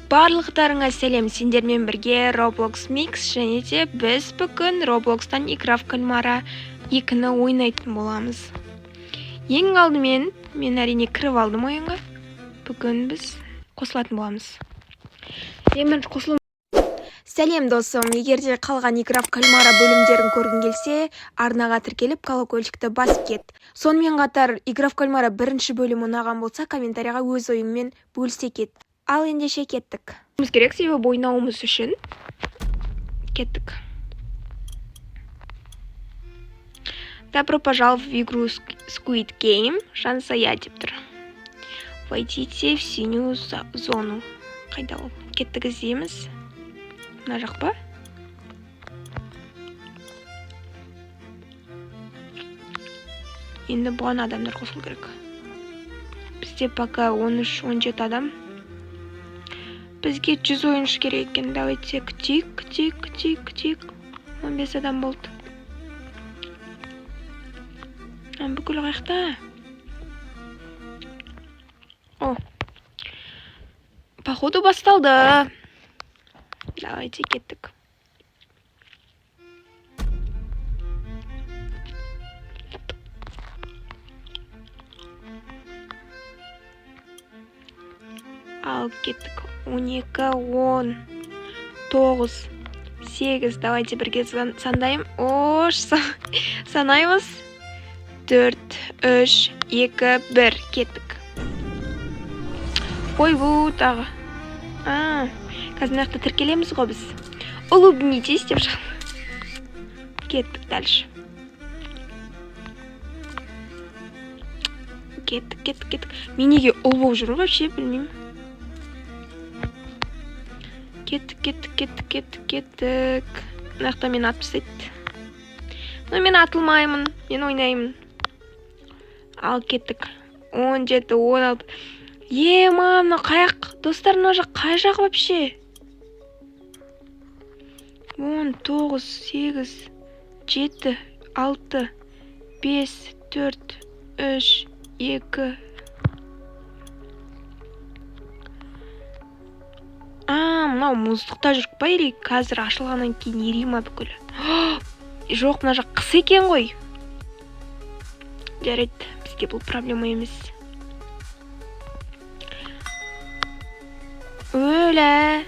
Барлықтарыңа сәлем, сендермен бірге Roblox Mix және де біз бүгін Roblox'тан игра в кальмара 2-ні ойнайтын боламыз. Ең алдымен мен әрине кіріп алдым ойынға. Бүгін біз қосылатын боламыз. Сәлем досым, егерде қалған игра в кальмара бөлімдерін көргің келсе, арнаға тіркеліп колокольчикті басып кет. Сонымен қатар игра в кальмара бірінші бөлім ұнаған болса, комментарияға өз ойыңмен бөлісе кет. Ал ендеше кеттік. Біз керек себебі ойнауымыз үшін. Кеттік. Добро пожаловать в игру Squid Game. Шанса я деп тұр. Войдите в синюю зону. Қайда ол? Кеттік іздейміз. Мына жақ па? Енді бұған адамдар қосылу керек. Бізде пока 13-17 адам. Бізге 100 ойыншы керек екен. Давайте күтейік. 15 адам болды. Бүкіл қайықта. О. Походу басталды. Давайте кеттік. Ал кеттік. 12, 10, 9, 8. Давайте бірге сандайым. Санаймыз. 4, 3, 2, 1. Кеттік. Ой, бұл тағы. Қазір нақты тіркелеміз ғой біз. Улыбнитесь деп шығын. Кеттік дальше. Кеттік. Мен неге ұл болып жүрмін вообще білмеймін. Кеттік. Нақты мен атып тастайды. Но мен атылмаймын. Мен ойнаймын. Ал кеттік. 17, 16. Мына қаяқ. Достар, мына жақ қай жақ вообще? 10, 9, 8, 7, 6, 5, 4, 3, 2. Мынау мұздықта жүріп па или қазір ашылғаннан кейін ери ма бүкіл? Жоқ, мына жақ қыс екен ғой. Жарайды, бізге бұл проблема емес. Өлі.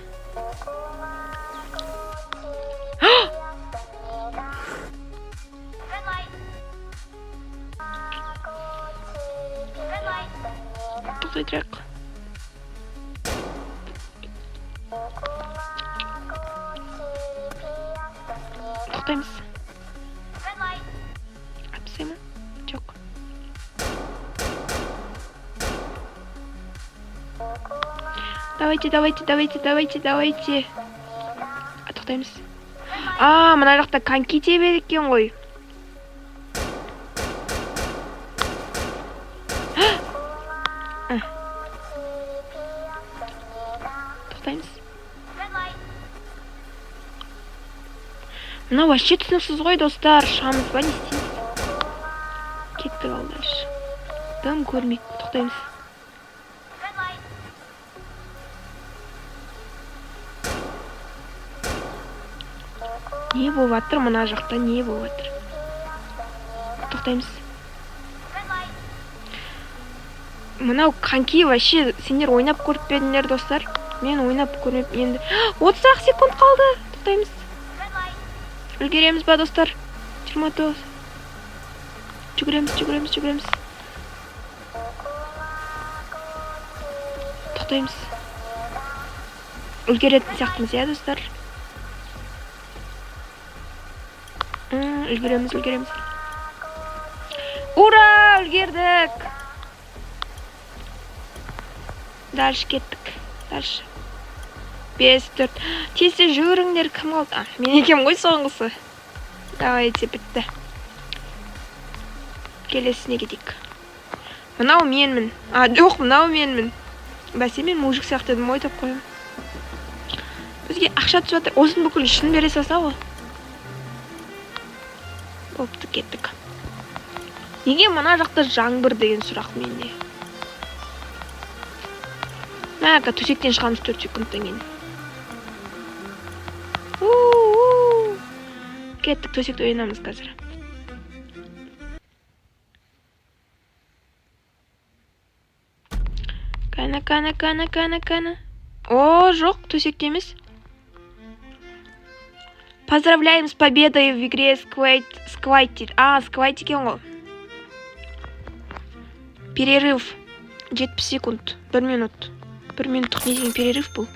Тоқтайдырақ. Тоқтаймыз. Атпысай ма? Жоқ. Давайте. Тоқтаймыз. Мына жақта коньки тебеді екен ғой. Тоқтаймыз. Мына вообще түсініксіз ғой, достар. Шамыз ба, не істейміз? Кеттік ал дальше. Дым көрмейік. Тоқтаймыз. Не болып атыр? Мына жақта не болып атыр? Тоқтаймыз. Мынау коньки вообще сендер ойнап көріп бедіңдер, достар. Мен ойнап көрмеп енді. 30 секунд қалды. Тоқтаймыз. Үлгереміз ба, достар? 29. Жүгіреміз. Тоқтаймыз. Үлгеретін сияқтымыз, я, достар. Үлгереміз. Ура! Үлгердік! Дальше кеттік. 5, 4. Тезде жүріңдер, кім қалды? Мен екем ғой соңғысы. Давайте, бітті. Келесіне кетейік. Мынау менмін. Жоқ, мынау менмін. Бәсе мен мужик сияқты едім, ой тап қойым. Бізге ақша түсіп жатыр. Осын бүкіл ішін бере салса ғой. Болыпты, кеттік. Неге мына жақта жаңбыр деген сұрақ менде? Ака төсектен шығамыз 4 секундтан кейін. Кеттік, төсекте ойнамыз қазір. Кана. О, жоқ, төсекте емес. Поздравляем с победой в игре Сквайти. Сквайти екен ғой. Перерыв 70 секунд, 1 минут. 1 минуттық не деген перерыв бұл?